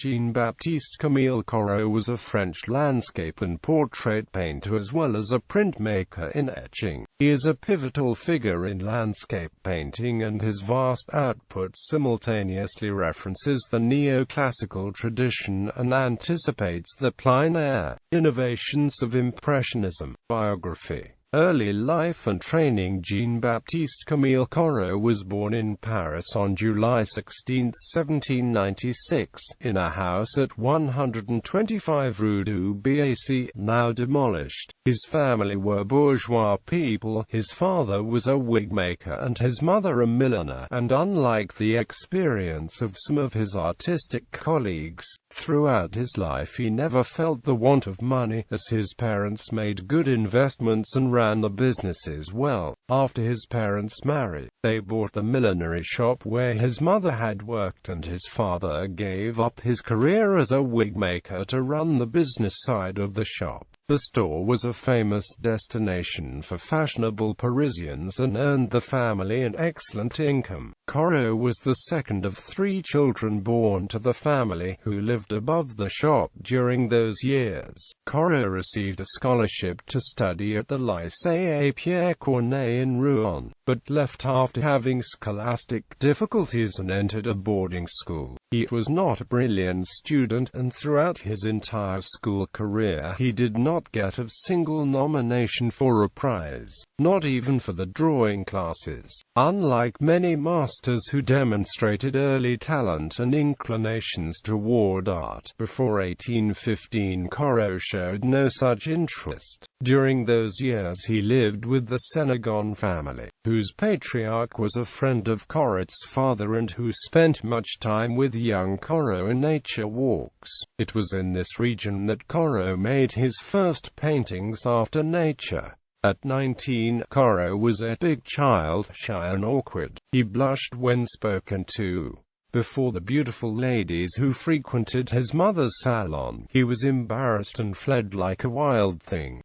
Jean-Baptiste-Camille Corot was a French landscape and portrait painter as well as a printmaker in etching. He is a pivotal figure in landscape painting, and his vast output simultaneously references the neoclassical tradition and anticipates the plein-air innovations of Impressionism. Biography. Early life and training. Jean-Baptiste-Camille Corot was born in Paris on July 16, 1796, in a house at 125 Rue du Bac, now demolished. His family were bourgeois people. His father was a wig maker and his mother a milliner, and unlike the experience of some of his artistic colleagues, throughout his life he never felt the want of money, as his parents made good investments and ran the businesses well. After his parents married, they bought the millinery shop where his mother had worked, and his father gave up his career as a wig maker to run the business side of the shop. The store was a famous destination for fashionable Parisians and earned the family an excellent income. Corot was the second of 3 children born to the family, who lived above the shop during those years. Corot received a scholarship to study at the Lycée Pierre Corneille in Rouen, but left after having scholastic difficulties and entered a boarding school. He was not a brilliant student, and throughout his entire school career he did not get a single nomination for a prize, not even for the drawing classes. Unlike many masters who demonstrated early talent and inclinations toward art before 1815, Corot showed no such interest. During those years he lived with the Sénégon family, whose patriarch was a friend of Corot's father and who spent much time with young Corot in nature walks. It was in this region that Corot made his first paintings after nature. At 19, Corot was a big child, shy and awkward. He blushed when spoken to. Before the beautiful ladies who frequented his mother's salon, he was embarrassed and fled like a wild thing.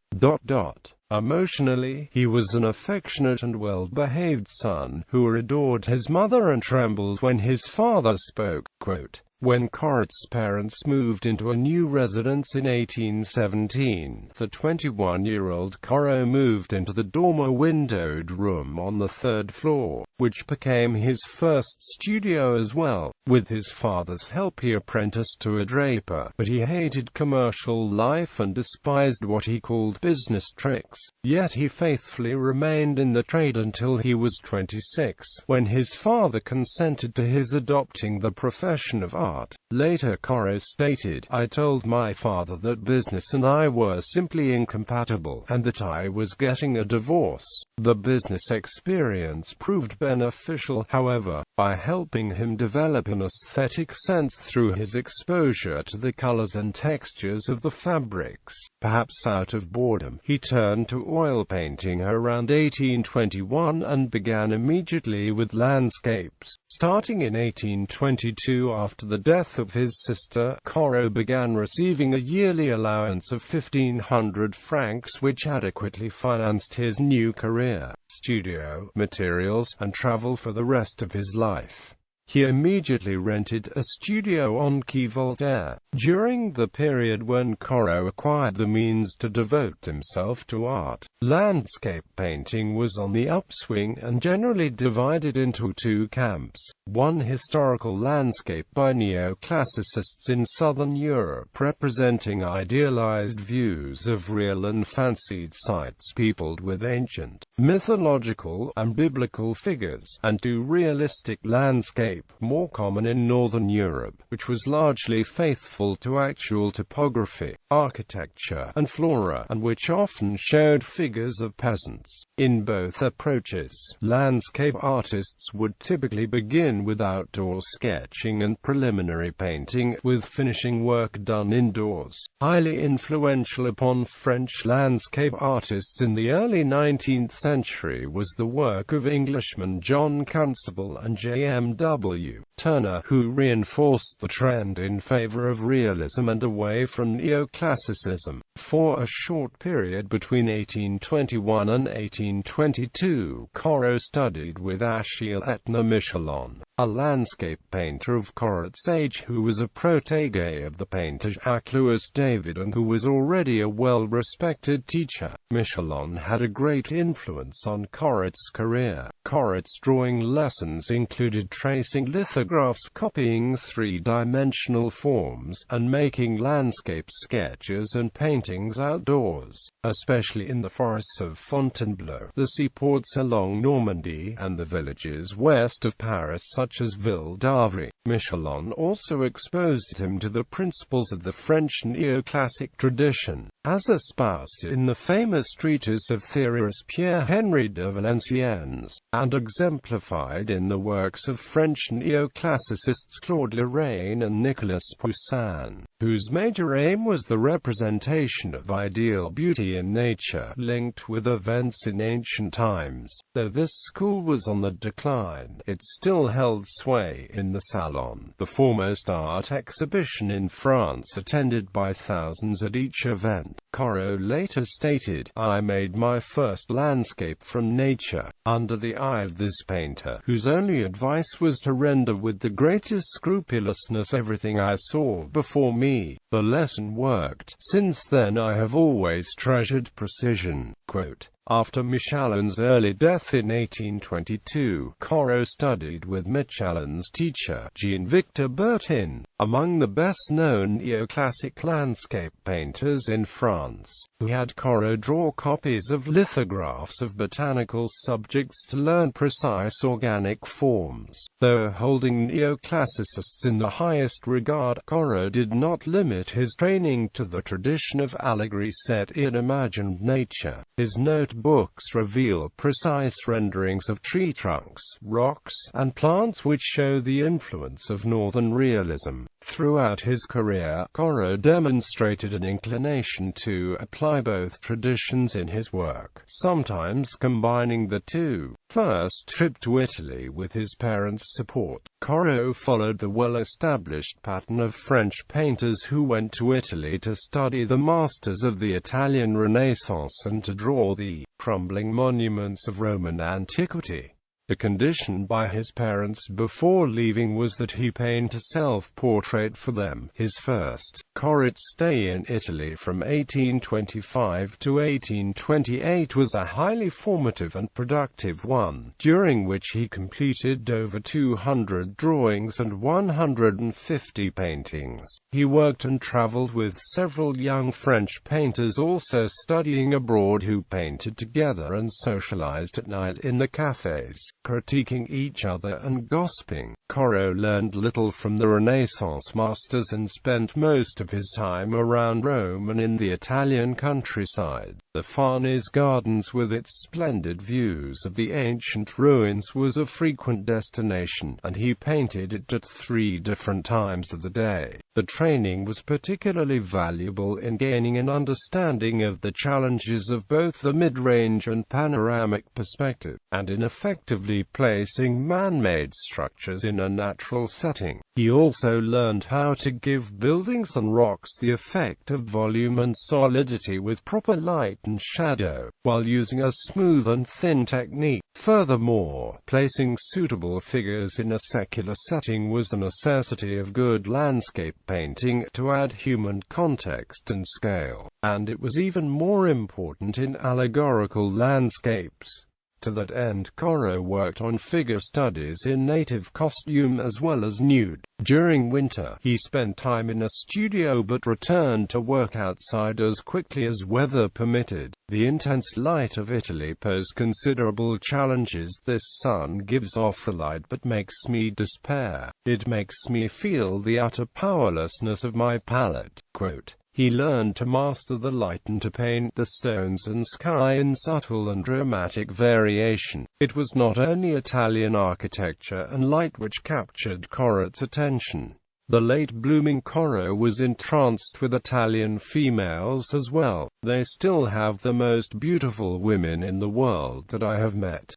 Emotionally, he was an affectionate and well-behaved son, who adored his mother and trembled when his father spoke. Quote, when Corot's parents moved into a new residence in 1817, the 21-year-old Corot moved into the dormer-windowed room on the 3rd floor, which became his first studio as well. With his father's help he apprenticed to a draper, but he hated commercial life and despised what he called business tricks. Yet he faithfully remained in the trade until he was 26, when his father consented to his adopting the profession of art. Later Corot stated, I told my father that business and I were simply incompatible, and that I was getting a divorce. The business experience proved beneficial, however, by helping him develop an aesthetic sense through his exposure to the colors and textures of the fabrics. Perhaps out of boredom, he turned to oil painting around 1821 and began immediately with landscapes. Starting in 1822, after the death of his sister, Corot began receiving a yearly allowance of 1,500 francs, which adequately financed his new career, studio, materials, and travel for the rest of his life. He immediately rented a studio on Quai Voltaire. During the period when Corot acquired the means to devote himself to art, landscape painting was on the upswing and generally divided into 2 camps. One historical landscape by neoclassicists in southern Europe, representing idealized views of real and fancied sites peopled with ancient, mythological, and biblical figures, and 2 realistic landscape, more common in northern Europe, which was largely faithful to actual topography, architecture, and flora, and which often showed figures of peasants. In both approaches, landscape artists would typically begin with outdoor sketching and preliminary painting, with finishing work done indoors. Highly influential upon French landscape artists in the early 19th century was the work of Englishmen John Constable and J.M.W. W. Turner, who reinforced the trend in favor of realism and away from neoclassicism. For a short period between 1821 and 1822, Corot studied with Achille Etna Michelon, a landscape painter of Corot's age who was a protégé of the painter Jacques-Louis David and who was already a well-respected teacher. Michelon had a great influence on Corot's career. Corot's drawing lessons included tracing lithographs, copying three-dimensional forms, and making landscape sketches and paintings outdoors, especially in the forests of Fontainebleau, the seaports along Normandy, and the villages west of Paris such as Ville d'Avray. Michelon also exposed him to the principles of the French neoclassic tradition, as espoused in the famous treatise of theorist Pierre-Henri de Valenciennes, and exemplified in the works of French neoclassicists Claude Lorraine and Nicolas Poussin, whose major aim was the representation of ideal beauty in nature, linked with events in ancient times. Though this school was on the decline, it still held sway in the Salon, the foremost art exhibition in France attended by thousands at each event. Corot later stated, "I made my first landscape from nature, under the eye of this painter, whose only advice was to render with the greatest scrupulousness everything I saw before me. The lesson worked. Since then I have always treasured precision." Quote. After Michelon's early death in 1822, Corot studied with Michelon's teacher, Jean-Victor Bertin, among the best-known neoclassic landscape painters in France, who had Corot draw copies of lithographs of botanical subjects to learn precise organic forms. Though holding neoclassicists in the highest regard, Corot did not limit his training to the tradition of allegory set in imagined nature. His notebooks reveal precise renderings of tree trunks, rocks, and plants which show the influence of Northern realism. Throughout his career, Corot demonstrated an inclination to apply both traditions in his work, sometimes combining the two. First trip to Italy with his parents' support, Corot followed the well-established pattern of French painters who went to Italy to study the masters of the Italian Renaissance and to draw the crumbling monuments of Roman antiquity. The condition by his parents before leaving was that he paint a self-portrait for them. His first, Corot's stay in Italy from 1825 to 1828 was a highly formative and productive one, during which he completed over 200 drawings and 150 paintings. He worked and traveled with several young French painters also studying abroad who painted together and socialized at night in the cafes, critiquing each other and gossiping. Corot learned little from the Renaissance masters and spent most of his time around Rome and in the Italian countryside. The Farnese Gardens with its splendid views of the ancient ruins was a frequent destination, and he painted it at 3 different times of the day. The training was particularly valuable in gaining an understanding of the challenges of both the mid-range and panoramic perspective, and in effectively placing man-made structures in a natural setting. He also learned how to give buildings and rocks the effect of volume and solidity with proper light and shadow, while using a smooth and thin technique. Furthermore, placing suitable figures in a secular setting was a necessity of good landscape painting to add human context and scale, and it was even more important in allegorical landscapes. To that end, Corot worked on figure studies in native costume as well as nude. During winter, he spent time in a studio but returned to work outside as quickly as weather permitted. The intense light of Italy posed considerable challenges. "This sun gives off a light that makes me despair. It makes me feel the utter powerlessness of my palette." Quote. He learned to master the light and to paint the stones and sky in subtle and dramatic variation. It was not only Italian architecture and light which captured Corot's attention. The late-blooming Corot was entranced with Italian females as well. "They still have the most beautiful women in the world that I have met."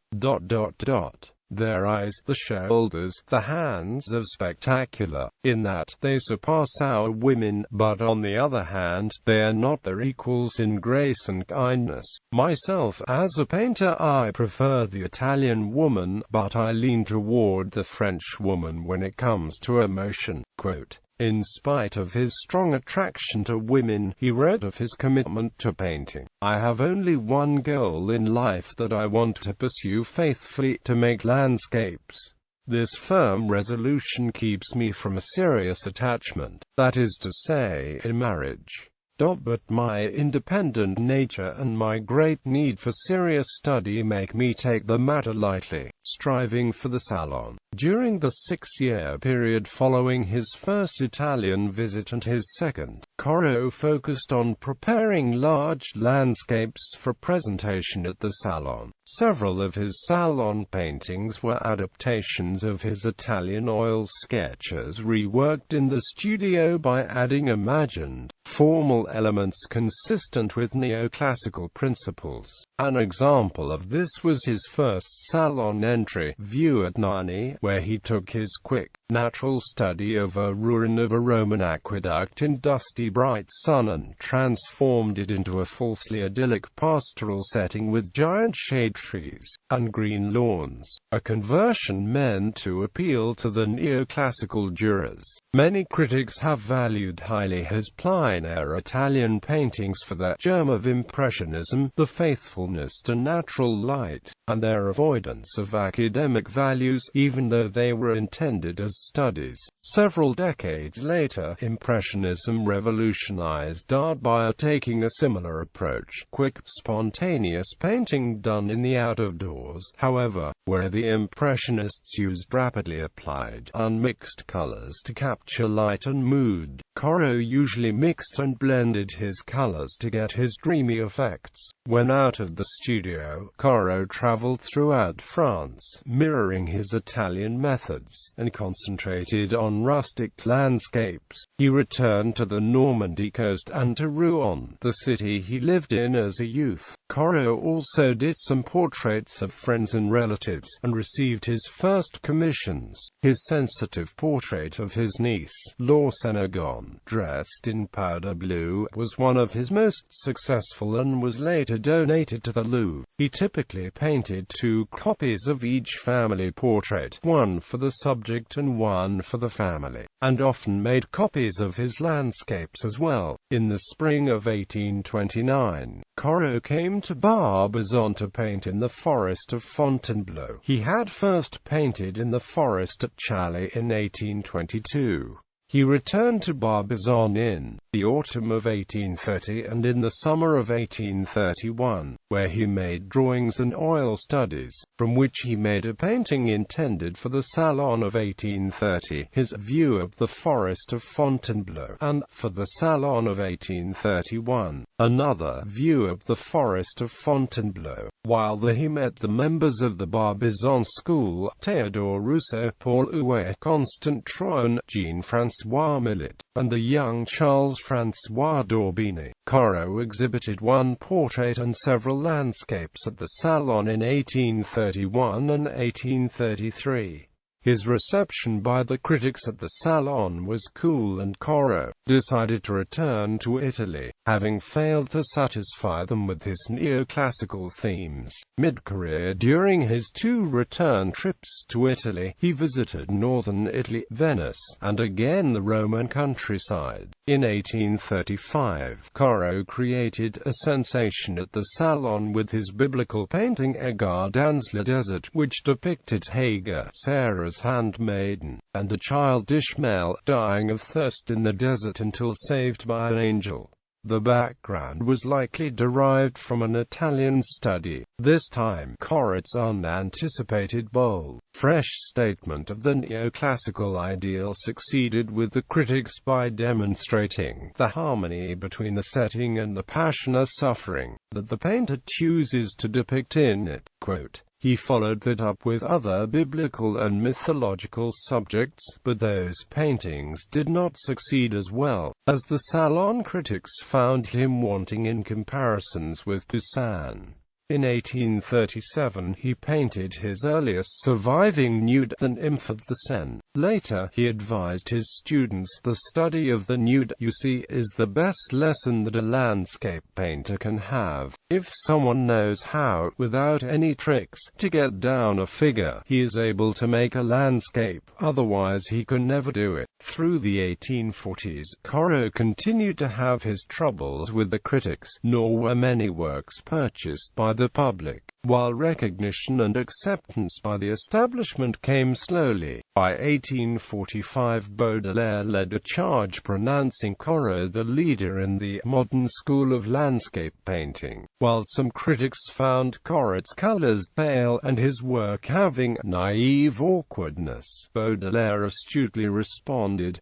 their eyes, the shoulders, the hands of spectacular, in that they surpass our women, but on the other hand, they are not their equals in grace and kindness. Myself, as a painter, I prefer the Italian woman, but I lean toward the French woman when it comes to emotion." Quote, in spite of his strong attraction to women, he wrote of his commitment to painting, "I have only one goal in life that I want to pursue faithfully, to make landscapes. This firm resolution keeps me from a serious attachment, that is to say, in marriage. But my independent nature and my great need for serious study make me take the matter lightly." Striving for the Salon. During the 6-year period following his first Italian visit and his second, Corot focused on preparing large landscapes for presentation at the Salon. Several of his Salon paintings were adaptations of his Italian oil sketches reworked in the studio by adding imagined, formal elements consistent with neoclassical principles. An example of this was his first Salon entry, View at Lainé, where he took his quick, natural study of a ruin of a Roman aqueduct in dusty bright sun and transformed it into a falsely idyllic pastoral setting with giant shade trees and green lawns, a conversion meant to appeal to the neoclassical jurors. Many critics have valued highly his plein-air Italian paintings for their germ of Impressionism, the faithfulness to natural light, and their avoidance of academic values, even though they were intended as studies. Several decades later, Impressionism revolutionized art by taking a similar approach, quick, spontaneous painting done in the out-of-doors. However, where the Impressionists used rapidly applied, unmixed colors to capture light and mood, Corot usually mixed and blended his colors to get his dreamy effects. When out of the studio, Corot traveled throughout France, mirroring his Italian methods, and concentrated on rustic landscapes. He returned to the Normandy coast and to Rouen, the city he lived in as a youth. Corot also did some portraits of friends and relatives, and received his first commissions. His sensitive portrait of his niece, Laisné, dressed in powder blue, was one of his most successful and was later donated to the Louvre. He typically painted 2 copies of each family portrait, one for the subject and one for the family, and often made copies of his landscapes as well. In the spring of 1829, Corot came to Barbizon to paint in the forest of Fontainebleau. He had first painted in the forest at Chalais in 1822. He returned to Barbizon in the autumn of 1830 and in the summer of 1831, where he made drawings and oil studies, from which he made a painting intended for the Salon of 1830, his View of the Forest of Fontainebleau, and, for the Salon of 1831, another View of the Forest of Fontainebleau. While there he met the members of the Barbizon school, Théodore Rousseau, Paul Huet, Constant Troyon, Jean-François Millet, and the young Charles-François d'Orbigny. Corot exhibited one portrait and several landscapes at the Salon in 1831 and 1833. His reception by the critics at the Salon was cool, and Corot decided to return to Italy, having failed to satisfy them with his neoclassical themes. Mid-career, during his 2 return trips to Italy, he visited northern Italy, Venice, and again the Roman countryside. In 1835, Corot created a sensation at the Salon with his biblical painting Hagar dans le Desert, which depicted Hagar, Sarah's handmaiden, and a child Ishmael, dying of thirst in the desert until saved by an angel. The background was likely derived from an Italian study. This time, Corot's unanticipated, bold, fresh statement of the neoclassical ideal succeeded with the critics by demonstrating the harmony between the setting and the passion or suffering that the painter chooses to depict in it. Quote, he followed that up with other biblical and mythological subjects, but those paintings did not succeed as well, as the Salon critics found him wanting in comparisons with Poussin. In 1837 he painted his earliest surviving nude, the nymph of the Seine. Later, he advised his students, "The study of the nude, you see, is the best lesson that a landscape painter can have. If someone knows how, without any tricks, to get down a figure, he is able to make a landscape, otherwise he can never do it." Through the 1840s, Corot continued to have his troubles with the critics, nor were many works purchased by the public, while recognition and acceptance by the establishment came slowly. By 1845 Baudelaire led a charge pronouncing Corot the leader in the modern school of landscape painting. While some critics found Corot's colors pale and his work having naive awkwardness, Baudelaire astutely responded,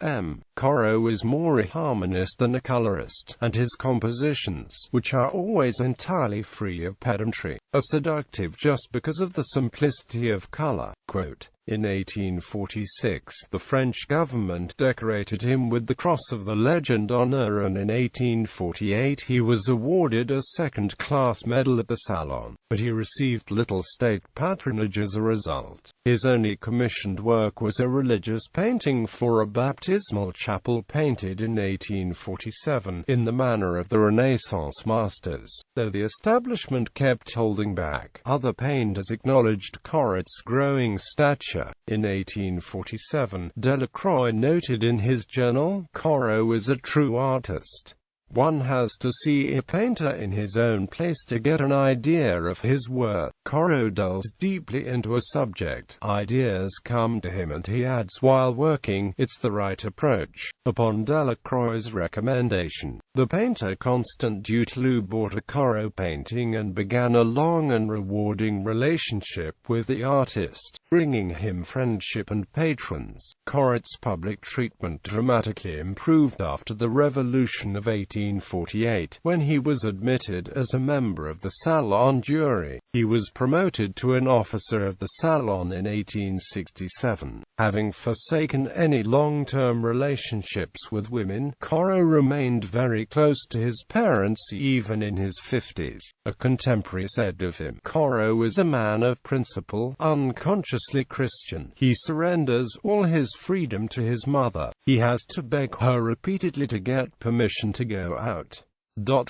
Corot is more a harmonist than a colorist, and his compositions, which are always entirely free of pedantry, are seductive just because of the simplicity of color." Quote, in 1846, the French government decorated him with the Cross of the Legion d'Honneur, and in 1848 he was awarded a second-class medal at the Salon, but he received little state patronage as a result. His only commissioned work was a religious painting for a baptismal chapel painted in 1847, in the manner of the Renaissance masters. Though the establishment kept holding back, other painters acknowledged Corot's growing stature. In 1847, Delacroix noted in his journal, "Corot is a true artist. One has to see a painter in his own place to get an idea of his work. Corot delves deeply into a subject, ideas come to him and he adds while working. It's the right approach." Upon Delacroix's recommendation, the painter Constant Duteloup bought a Corot painting and began a long and rewarding relationship with the artist, bringing him friendship and patrons. Corot's public treatment dramatically improved after the Revolution of 1848, when he was admitted as a member of the Salon jury. He was promoted to an officer of the Salon in 1867. Having forsaken any long-term relationships with women, Corot remained very close to his parents even in his 50s. A contemporary said of him, "Corot is a man of principle, unconsciously Christian. He surrenders all his freedom to his mother. He has to beg her repeatedly to get permission to go out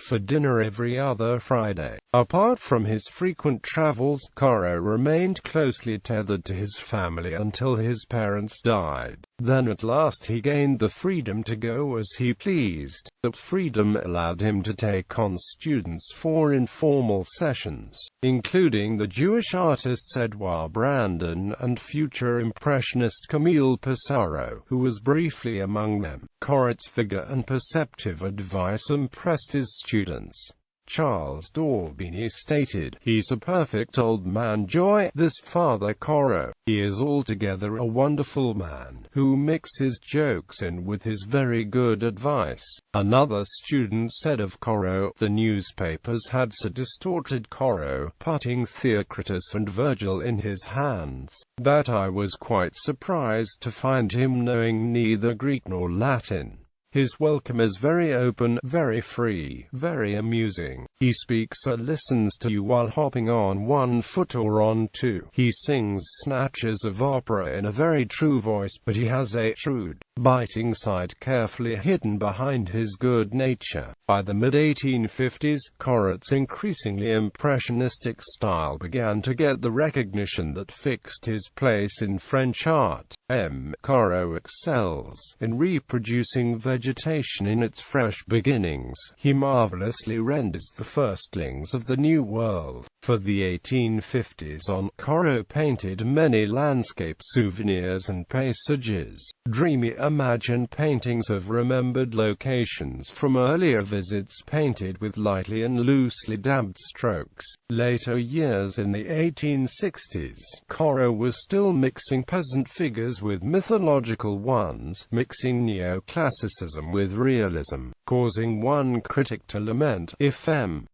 for dinner every other Friday." Apart from his frequent travels, Corot remained closely tethered to his family until his parents died. Then at last he gained the freedom to go as he pleased. That freedom allowed him to take on students for informal sessions, including the Jewish artists Edouard Brandon and future Impressionist Camille Corot, who was briefly among them. Corot's vigor and perceptive advice impressed his students. Charles d'Orbigny stated, "He's a perfect old man joy, this Father Corot. He is altogether a wonderful man, who mixes jokes in with his very good advice." Another student said of Corot, "The newspapers had so distorted Corot, putting Theocritus and Virgil in his hands, that I was quite surprised to find him knowing neither Greek nor Latin. His welcome is very open, very free, very amusing. He speaks or listens to you while hopping on one foot or on two. He sings snatches of opera in a very true voice, but he has a shrewd, biting side carefully hidden behind his good nature." By the mid-1850s, Corot's increasingly impressionistic style began to get the recognition that fixed his place in French art. Corot excels in reproducing vegetation in its fresh beginnings. He marvelously renders the firstlings of the New World. For the 1850s on, Corot painted many landscape souvenirs and paysages, dreamy imagined paintings of remembered locations from earlier visits painted with lightly and loosely dabbed strokes. Later years in the 1860s, Corot was still mixing peasant figures with mythological ones, mixing neoclassicism with realism, causing one critic to lament, "If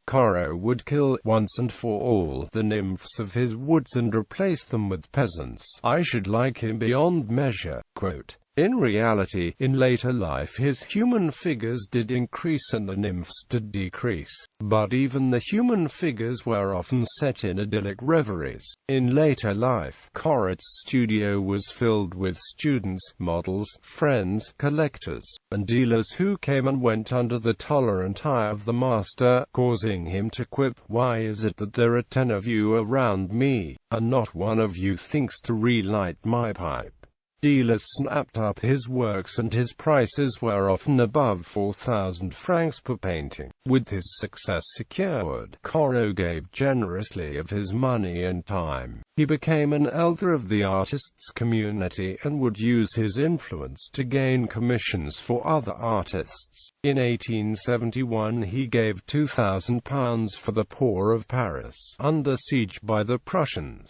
Corot would kill, once and for all, the nymphs of his woods and replace them with peasants, I should like him beyond measure." Quote, In reality, in later life his human figures did increase and the nymphs did decrease. But even the human figures were often set in idyllic reveries. In later life, Corot's studio was filled with students, models, friends, collectors, and dealers who came and went under the tolerant eye of the master, causing him to quip, "Why is it that there are 10 of you around me, and not one of you thinks to relight my pipe?" Dealers snapped up his works and his prices were often above 4,000 francs per painting. With his success secured, Corot gave generously of his money and time. He became an elder of the artists' community and would use his influence to gain commissions for other artists. In 1871 he gave £2,000 for the poor of Paris, under siege by the Prussians.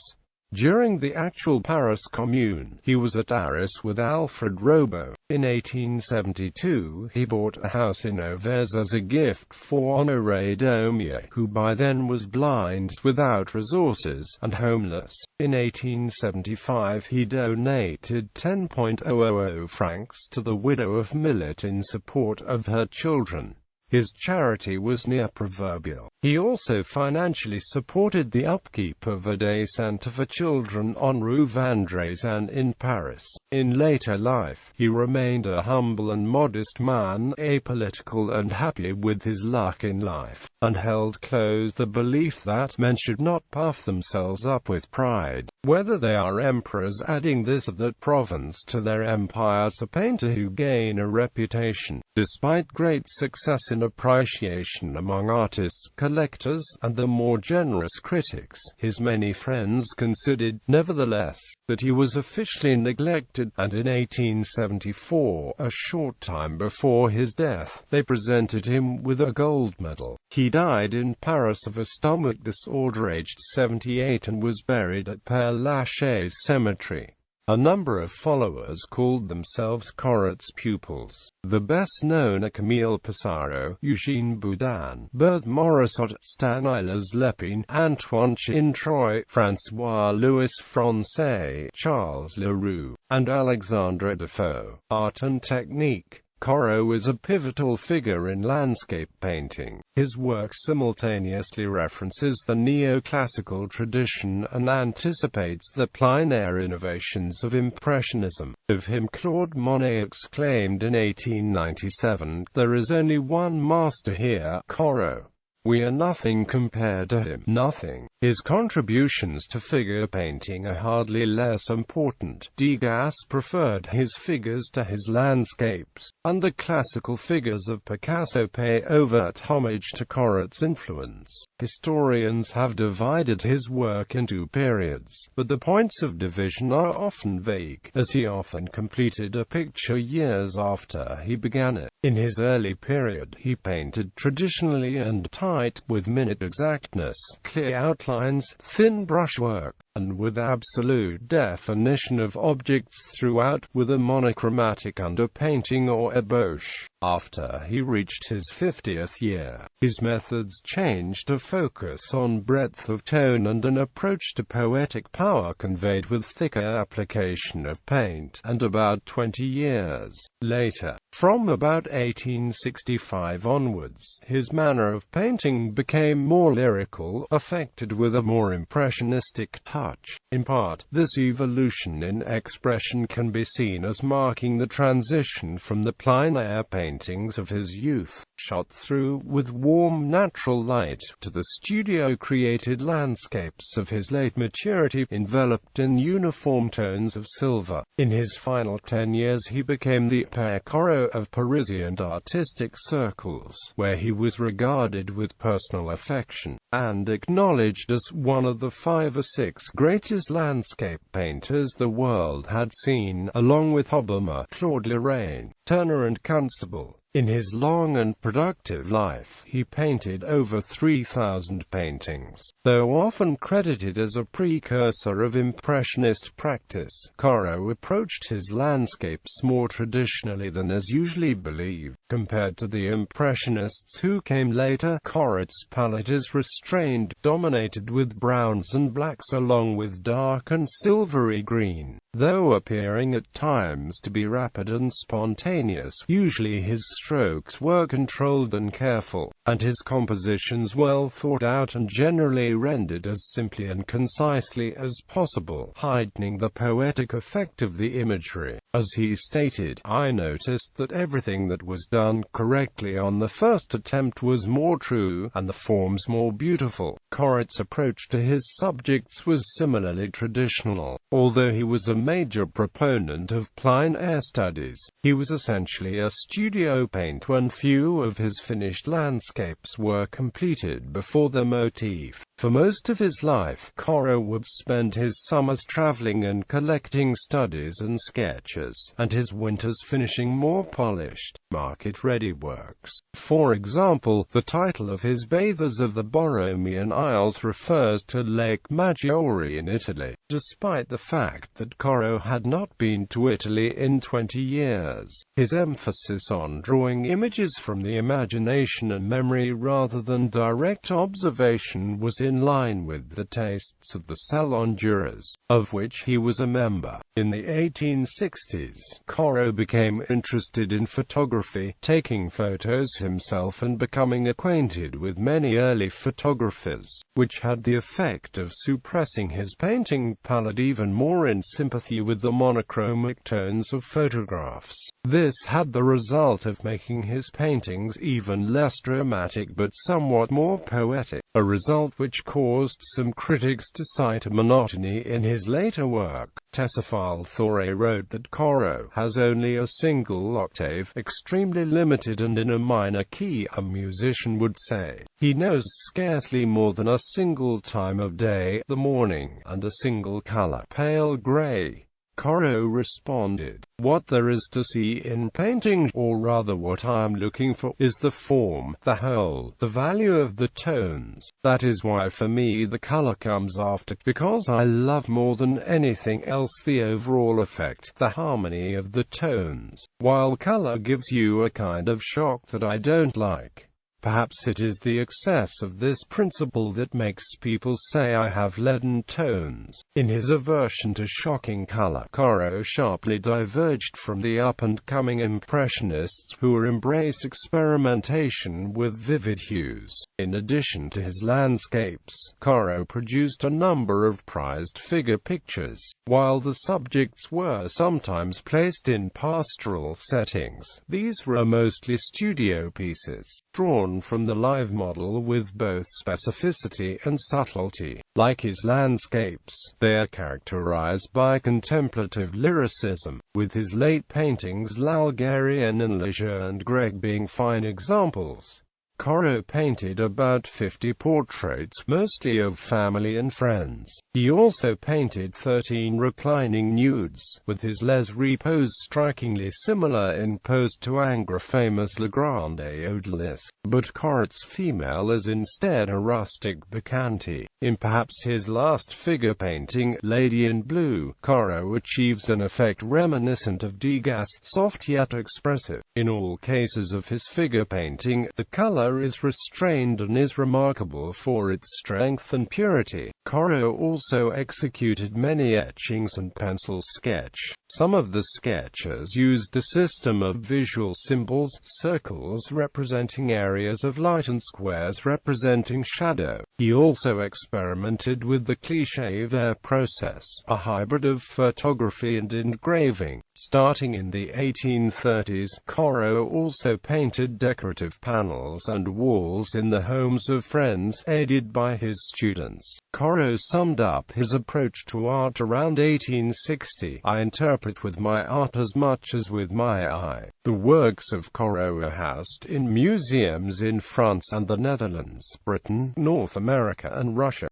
During the actual Paris Commune, he was at Arras with Alfred Robo. In 1872, he bought a house in Auvers as a gift for Honoré Daumier, who by then was blind, without resources, and homeless. In 1875 he donated 10,000 francs to the widow of Millet in support of her children. His charity was near proverbial. He also financially supported the upkeep of a day center for children on Rue Vandrezan in Paris. In later life, he remained a humble and modest man, apolitical and happy with his luck in life, and held close the belief that men should not puff themselves up with pride, whether they are emperors, adding this or that province to their empires, a painter who gain a reputation, despite great success in appreciation among artists, collectors, and the more generous critics. His many friends considered, nevertheless, that he was officially neglected, and in 1874, a short time before his death, they presented him with a gold medal. He died in Paris of a stomach disorder aged 78 and was buried at Père Lachaise Cemetery. A number of followers called themselves Corot's pupils. The best known are Camille Pissarro, Eugène Boudin, Berthe Morisot, Stanislas Lepine, Antoine Chintroy, François-Louis Francais, Charles Leroux, and Alexandre Defoe. Art and technique. Corot is a pivotal figure in landscape painting. His work simultaneously references the neoclassical tradition and anticipates the plein-air innovations of Impressionism. Of him Claude Monet exclaimed in 1897, "There is only one master here, Corot. We are nothing compared to him, nothing." His contributions to figure painting are hardly less important. Degas preferred his figures to his landscapes, and the classical figures of Picasso pay overt homage to Corot's influence. Historians have divided his work into periods, but the points of division are often vague, as he often completed a picture years after he began it. In his early period, he painted traditionally and tight, with minute exactness, clear outlines, thin brushwork, and with absolute definition of objects throughout, with a monochromatic underpainting or ébauche. After he reached his 50th year, his methods changed to focus on breadth of tone and an approach to poetic power conveyed with thicker application of paint, and about 20 years later, from about 1865 onwards, his manner of painting became more lyrical, affected with a more impressionistic touch. In part, this evolution in expression can be seen as marking the transition from the plein-air paintings of his youth, shot through with warm natural light, to the studio-created landscapes of his late maturity, enveloped in uniform tones of silver. In his final 10 years he became the Père Corot of Parisian artistic circles, where he was regarded with personal affection, and acknowledged as one of the 5 or 6 greatest landscape painters the world had seen, along with Hobbema, Claude Lorraine, Turner and Constable. In his long and productive life, he painted over 3,000 paintings. Though often credited as a precursor of Impressionist practice, Corot approached his landscapes more traditionally than is usually believed. Compared to the Impressionists who came later, Corot's palette is restrained, dominated with browns and blacks along with dark and silvery green. Though appearing at times to be rapid and spontaneous, usually his strokes were controlled and careful, and his compositions well thought out and generally rendered as simply and concisely as possible, heightening the poetic effect of the imagery. As he stated, "I noticed that everything that was done correctly on the first attempt was more true, and the forms more beautiful." Corot's approach to his subjects was similarly traditional. Although he was a major proponent of plein-air studies, he was essentially a studio painter, and few of his finished landscapes were completed before the motif. For most of his life, Corot would spend his summers traveling and collecting studies and sketches, and his winters finishing more polished, market-ready works. For example, the title of his Bathers of the Borromean Isles refers to Lake Maggiore in Italy, despite the fact that Corot had not been to Italy in 20 years. His emphasis on drawing images from the imagination and memory rather than direct observation was in line with the tastes of the Salon jurors, of which he was a member. In the 1860s, Corot became interested in photography, taking photos himself and becoming acquainted with many early photographers, which had the effect of suppressing his painting palette even more in sympathy with the monochromatic tones of photographs. This had the result of making his paintings even less dramatic but somewhat more poetic, a result which caused some critics to cite a monotony in his later work. Tessaphile Thoré wrote that Corot has only a single octave, extremely limited and in a minor key, a musician would say. He knows scarcely more than a single time of day, the morning, and a single color, pale gray. Corot responded, "What there is to see in painting, or rather what I am looking for, is the form, the whole, the value of the tones. That is why for me the color comes after, because I love more than anything else the overall effect, the harmony of the tones, while color gives you a kind of shock that I don't like. Perhaps it is the excess of this principle that makes people say I have leaden tones." In his aversion to shocking color, Corot sharply diverged from the up-and-coming Impressionists, who embraced experimentation with vivid hues. In addition to his landscapes, Corot produced a number of prized figure pictures. While the subjects were sometimes placed in pastoral settings, these were mostly studio pieces, drawn from the live model with both specificity and subtlety. Like his landscapes, they are characterized by contemplative lyricism, with his late paintings L'Algérienne and Lejeune Grec being fine examples. Corot painted about 50 portraits, mostly of family and friends. He also painted 13 reclining nudes, with his Les Repos strikingly similar in pose to Ingres' famous Le Grande Odalisque, but Corot's female is instead a rustic Bacchante. In perhaps his last figure painting, Lady in Blue, Corot achieves an effect reminiscent of Degas, soft yet expressive. In all cases of his figure painting, the color is restrained and is remarkable for its strength and purity. Corot also executed many etchings and pencil sketch. Some of the sketches used a system of visual symbols, circles representing areas of light and squares representing shadow. He also experimented with the cliché verre process, a hybrid of photography and engraving. Starting in the 1830s, Corot also painted decorative panels and walls in the homes of friends, aided by his students. Corot summed up his approach to art around 1860, "I interpret with my art as much as with my eye." The works of Corot are housed in museums in France and the Netherlands, Britain, North America and Russia.